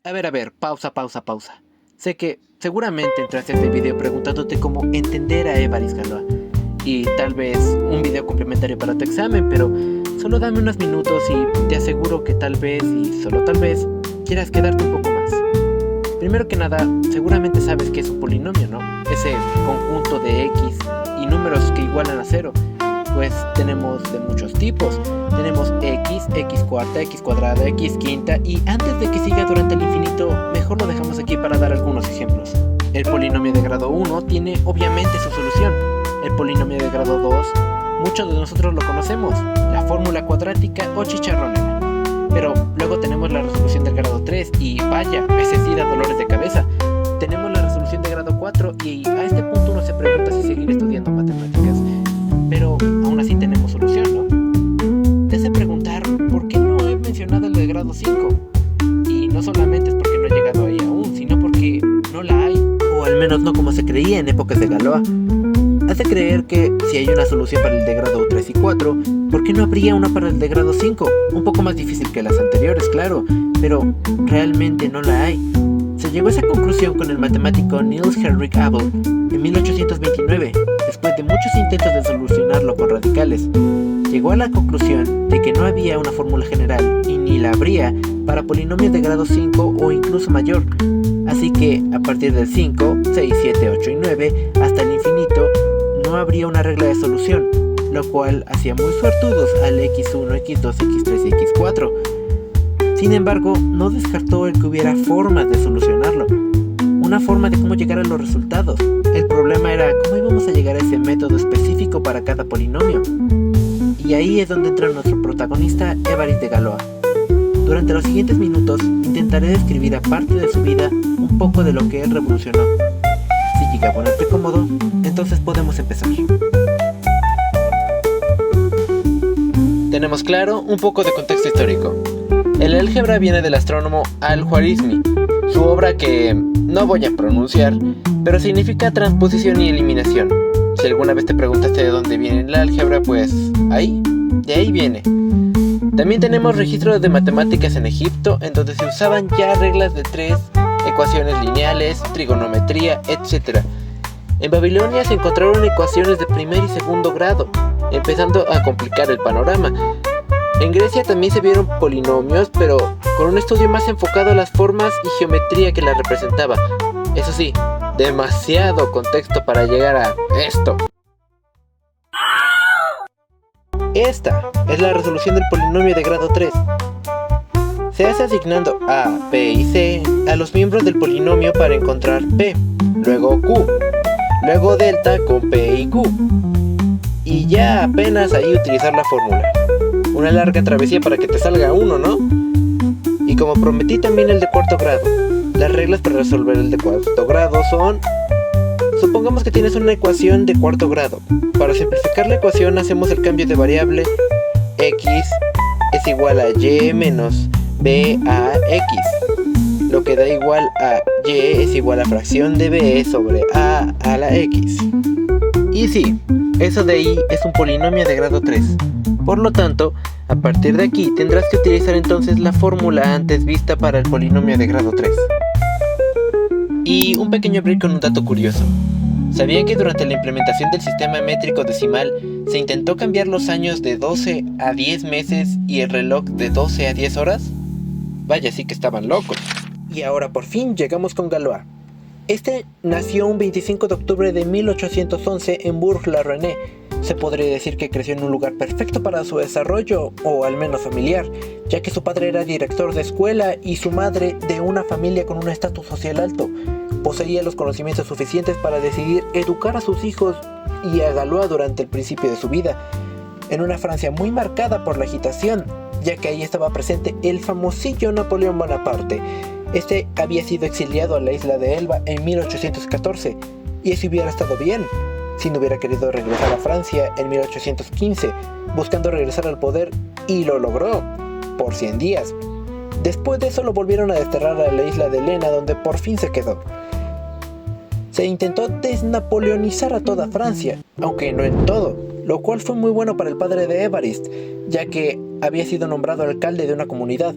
A ver, pausa. Sé que seguramente entraste a este video preguntándote cómo entender a Évarist Galois y tal vez un video complementario para tu examen, pero solo dame unos minutos y te aseguro que tal vez, y solo tal vez, quieras quedarte un poco más. Primero que nada, seguramente sabes que es un polinomio, ¿no? Ese conjunto de x y números que igualan a cero. Pues tenemos de muchos tipos. Tenemos x cuarta, x cuadrada, x quinta, y antes de que siga durante el infinito, mejor lo dejamos aquí para dar algunos ejemplos. El polinomio de grado 1 tiene obviamente su solución. El polinomio de grado 2, muchos de nosotros lo conocemos, la fórmula cuadrática o chicharronera. Pero luego tenemos la resolución del grado 3 y vaya, ese sí da dolores de cabeza. Tenemos la resolución de grado 4 y a este punto uno se pregunta si seguir estudiando matemáticas. Pero aún así tenemos solución, ¿no? Te hace preguntar por qué no he mencionado el de grado 5. Y no solamente es porque no he llegado ahí aún, sino porque no la hay, o al menos no como se creía en épocas de Galois. Hace creer que si hay una solución para el de grado 3 y 4, ¿por qué no habría una para el de grado 5? Un poco más difícil que las anteriores, claro, pero realmente no la hay. Se llegó a esa conclusión con el matemático Niels Henrik Abel en 1829, después de muchos intentos de solucionarlo con radicales. Llegó a la conclusión de que no había una fórmula general y ni la habría para polinomios de grado 5 o incluso mayor. Así que a partir del 5, 6, 7, 8 y 9 hasta el infinito no habría una regla de solución, lo cual hacía muy suertudos al x1, x2, x3 y x4. Sin embargo, no descartó el que hubiera formas de solucionarlo, una forma de cómo llegar a los resultados. El problema era cómo íbamos a llegar a ese método específico para cada polinomio. Y ahí es donde entra nuestro protagonista, Évarist de Galois. Durante los siguientes minutos intentaré describir aparte de su vida un poco de lo que él revolucionó. Si llega a ponerte cómodo, entonces podemos empezar. Tenemos claro un poco de contexto histórico. El álgebra viene del astrónomo Al-Khwarizmi, su obra que no voy a pronunciar, pero significa transposición y eliminación. Si alguna vez te preguntaste de dónde viene el álgebra, pues de ahí viene. También tenemos registros de matemáticas en Egipto, en donde se usaban ya reglas de 3, ecuaciones lineales, trigonometría, etc. En Babilonia se encontraron ecuaciones de primer y segundo grado, empezando a complicar el panorama. En Grecia también se vieron polinomios, pero con un estudio más enfocado a las formas y geometría que las representaba. Eso sí, demasiado contexto para llegar a esto. Esta es la resolución del polinomio de grado 3. Se hace asignando a, b y c a los miembros del polinomio para encontrar p, luego q, luego delta con p y q. Y ya apenas ahí utilizar la fórmula. Una larga travesía para que te salga uno, ¿no? Y como prometí también el de cuarto grado, las reglas para resolver el de cuarto grado son: supongamos que tienes una ecuación de cuarto grado. Para simplificar la ecuación hacemos el cambio de variable x es igual a y menos b a x, lo que da igual a y es igual a fracción de b sobre a la x. Y sí, eso de ahí es un polinomio de grado 3. Por lo tanto, a partir de aquí tendrás que utilizar entonces la fórmula antes vista para el polinomio de grado 3. Y un pequeño break con un dato curioso. ¿Sabían que durante la implementación del sistema métrico decimal se intentó cambiar los años de 12 a 10 meses y el reloj de 12 a 10 horas? Vaya, sí que estaban locos. Y ahora por fin llegamos con Galois. Este nació un 25 de octubre de 1811 en Bourg-la-Reine. Se podría decir que creció en un lugar perfecto para su desarrollo, o al menos familiar, ya que su padre era director de escuela y su madre de una familia con un estatus social alto. Poseía los conocimientos suficientes para decidir educar a sus hijos y a Galois durante el principio de su vida, en una Francia muy marcada por la agitación, ya que ahí estaba presente el famosillo Napoleón Bonaparte. Este había sido exiliado a la isla de Elba en 1814, y eso hubiera estado bien si no hubiera querido regresar a Francia en 1815, buscando regresar al poder, y lo logró, por 100 días. Después de eso lo volvieron a desterrar a la isla de Elena, donde por fin se quedó. Se intentó desnapoleonizar a toda Francia, aunque no en todo, lo cual fue muy bueno para el padre de Évarist, ya que había sido nombrado alcalde de una comunidad.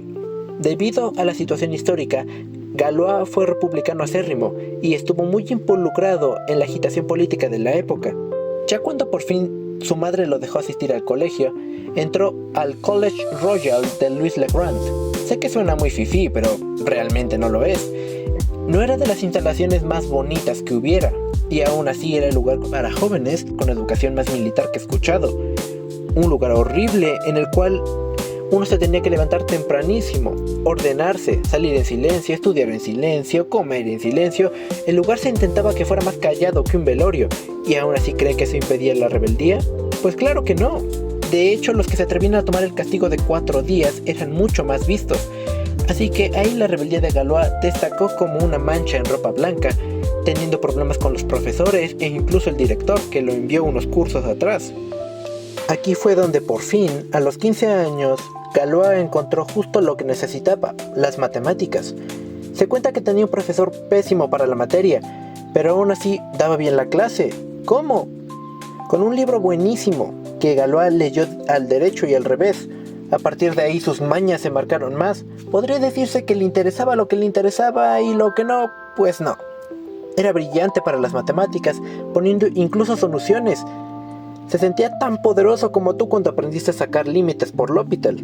Debido a la situación histórica, Galois fue republicano acérrimo y estuvo muy involucrado en la agitación política de la época. Ya cuando por fin su madre lo dejó asistir al colegio, entró al College Royal de Louis le Grand. Sé que suena muy fifí, pero realmente no lo es. No era de las instalaciones más bonitas que hubiera, y aún así era el lugar para jóvenes con educación más militar que he escuchado. Un lugar horrible en el cual uno se tenía que levantar tempranísimo, ordenarse, salir en silencio, estudiar en silencio, comer en silencio. El lugar se intentaba que fuera más callado que un velorio, y aún así cree que eso impedía la rebeldía. Pues claro que no. De hecho, los que se atrevían a tomar el castigo de 4 días eran mucho más vistos. Así que ahí la rebeldía de Galois destacó como una mancha en ropa blanca, teniendo problemas con los profesores e incluso el director, que lo envió unos cursos atrás. Aquí fue donde por fin, a los 15 años, Galois encontró justo lo que necesitaba, las matemáticas. Se cuenta que tenía un profesor pésimo para la materia, pero aún así daba bien la clase. ¿Cómo? Con un libro buenísimo, que Galois leyó al derecho y al revés. A partir de ahí sus mañas se marcaron más. Podría decirse que le interesaba lo que le interesaba y lo que no, pues no. Era brillante para las matemáticas, poniendo incluso soluciones. Se sentía tan poderoso como tú cuando aprendiste a sacar límites por L'Hôpital.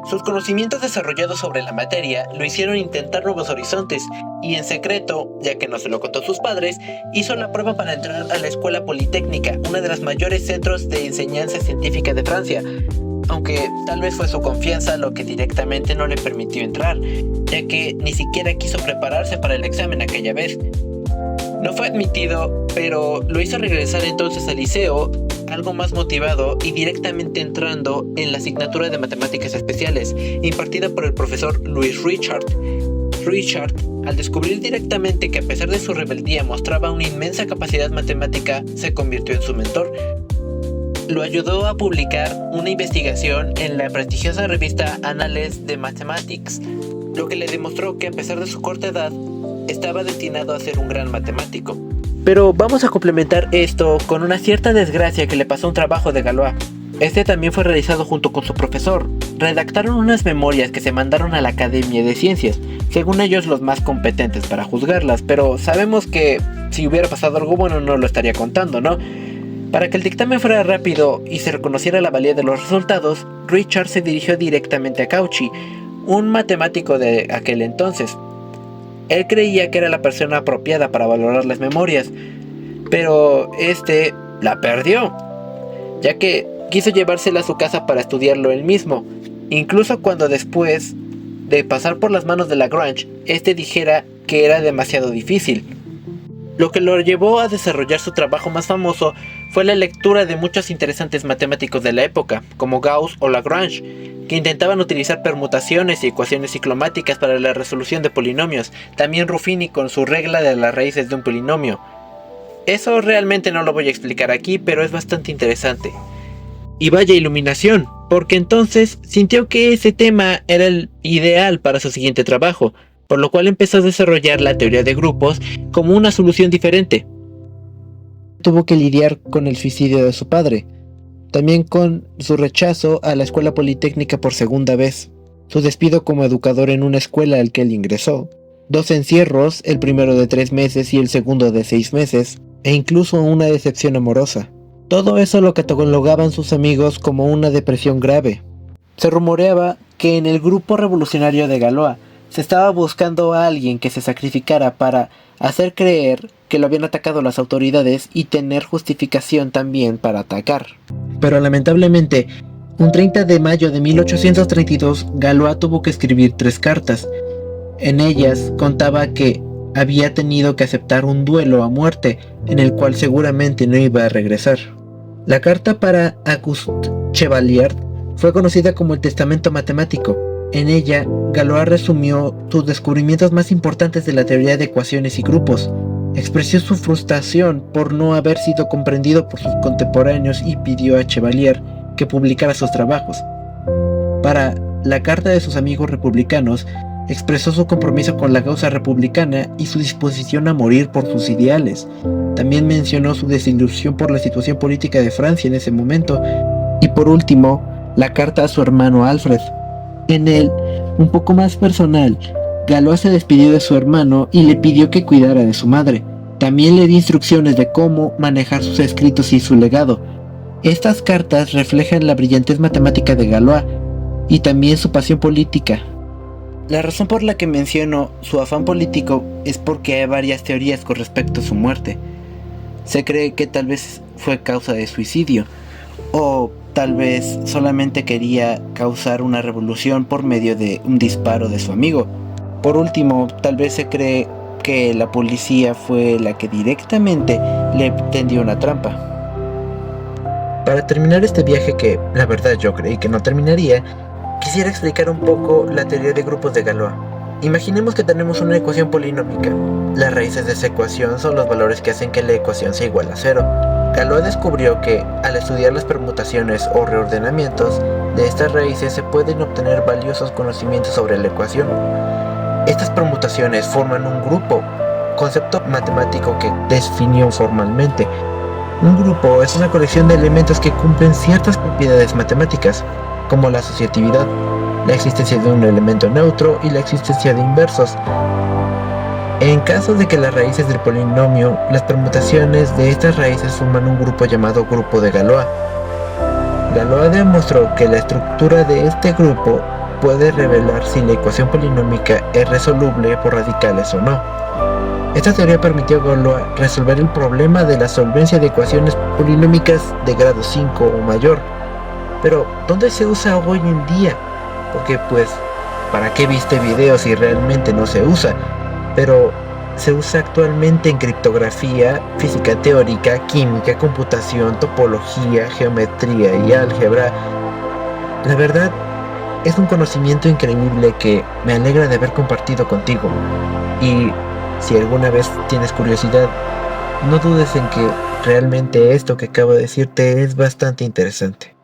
Sus conocimientos desarrollados sobre la materia lo hicieron intentar nuevos horizontes y en secreto, ya que no se lo contó a sus padres, hizo la prueba para entrar a la Escuela Politécnica, una de los mayores centros de enseñanza científica de Francia. Aunque tal vez fue su confianza lo que directamente no le permitió entrar, ya que ni siquiera quiso prepararse para el examen aquella vez. No fue admitido, pero lo hizo regresar entonces al liceo, algo más motivado y directamente entrando en la asignatura de matemáticas especiales, impartida por el profesor Louis Richard. Richard, al descubrir directamente que a pesar de su rebeldía mostraba una inmensa capacidad matemática, se convirtió en su mentor. Lo ayudó a publicar una investigación en la prestigiosa revista Annales de Mathematics, lo que le demostró que a pesar de su corta edad, estaba destinado a ser un gran matemático. Pero vamos a complementar esto con una cierta desgracia que le pasó a un trabajo de Galois. Este también fue realizado junto con su profesor. Redactaron unas memorias que se mandaron a la Academia de Ciencias, según ellos los más competentes para juzgarlas, pero sabemos que si hubiera pasado algo bueno no lo estaría contando, ¿no? Para que el dictamen fuera rápido y se reconociera la valía de los resultados, Richard se dirigió directamente a Cauchy, un matemático de aquel entonces. Él creía que era la persona apropiada para valorar las memorias, pero este la perdió, ya que quiso llevársela a su casa para estudiarlo él mismo, incluso cuando después de pasar por las manos de Lagrange, este dijera que era demasiado difícil. Lo que lo llevó a desarrollar su trabajo más famoso fue la lectura de muchos interesantes matemáticos de la época, como Gauss o Lagrange, que intentaban utilizar permutaciones y ecuaciones ciclomáticas para la resolución de polinomios, también Ruffini con su regla de las raíces de un polinomio. Eso realmente no lo voy a explicar aquí, pero es bastante interesante. Y vaya iluminación, porque entonces sintió que ese tema era el ideal para su siguiente trabajo, por lo cual empezó a desarrollar la teoría de grupos como una solución diferente. Tuvo que lidiar con el suicidio de su padre, también con su rechazo a la escuela politécnica por segunda vez, su despido como educador en una escuela al que él ingresó, 2 encierros, el primero de 3 meses y el segundo de 6 meses, e incluso una decepción amorosa. Todo eso lo catalogaban sus amigos como una depresión grave. Se rumoreaba que en el grupo revolucionario de Galois se estaba buscando a alguien que se sacrificara para hacer creer que lo habían atacado las autoridades y tener justificación también para atacar. Pero lamentablemente, un 30 de mayo de 1832, Galois tuvo que escribir 3 cartas. En ellas contaba que había tenido que aceptar un duelo a muerte, en el cual seguramente no iba a regresar. La carta para Auguste Chevalier fue conocida como el Testamento Matemático. En ella, Galois resumió sus descubrimientos más importantes de la teoría de ecuaciones y grupos. Expresó su frustración por no haber sido comprendido por sus contemporáneos y pidió a Chevalier que publicara sus trabajos. Para la carta de sus amigos republicanos, expresó su compromiso con la causa republicana y su disposición a morir por sus ideales. También mencionó su desilusión por la situación política de Francia en ese momento. Y por último, la carta a su hermano Alfred. En él Un poco más personal, Galois se despidió de su hermano y le pidió que cuidara de su madre. También le dio instrucciones de cómo manejar sus escritos y su legado. Estas cartas reflejan la brillantez matemática de Galois y también su pasión política. La razón por la que menciono su afán político es porque hay varias teorías con respecto a su muerte. Se cree que tal vez fue causa de suicidio, o tal vez solamente quería causar una revolución por medio de un disparo de su amigo. Por último, tal vez se cree que la policía fue la que directamente le tendió una trampa. Para terminar este viaje que la verdad yo creí que no terminaría, quisiera explicar un poco la teoría de grupos de Galois. Imaginemos que tenemos una ecuación polinómica. Las raíces de esa ecuación son los valores que hacen que la ecuación sea igual a 0. Galois descubrió que al estudiar las permutaciones o reordenamientos de estas raíces se pueden obtener valiosos conocimientos sobre la ecuación. Estas permutaciones forman un grupo, concepto matemático que definió formalmente. Un grupo es una colección de elementos que cumplen ciertas propiedades matemáticas, como la asociatividad, la existencia de un elemento neutro y la existencia de inversos. En caso de que las raíces del polinomio, las permutaciones de estas raíces forman un grupo llamado grupo de Galois. Galois demostró que la estructura de este grupo puede revelar si la ecuación polinómica es resoluble por radicales o no. Esta teoría permitió a Galois resolver el problema de la solvencia de ecuaciones polinómicas de grado 5 o mayor. Pero, ¿dónde se usa hoy en día? Porque pues, ¿para qué viste videos si realmente no se usa? Pero se usa actualmente en criptografía, física teórica, química, computación, topología, geometría y álgebra. La verdad, es un conocimiento increíble que me alegra de haber compartido contigo. Y si alguna vez tienes curiosidad, no dudes en que realmente esto que acabo de decirte es bastante interesante.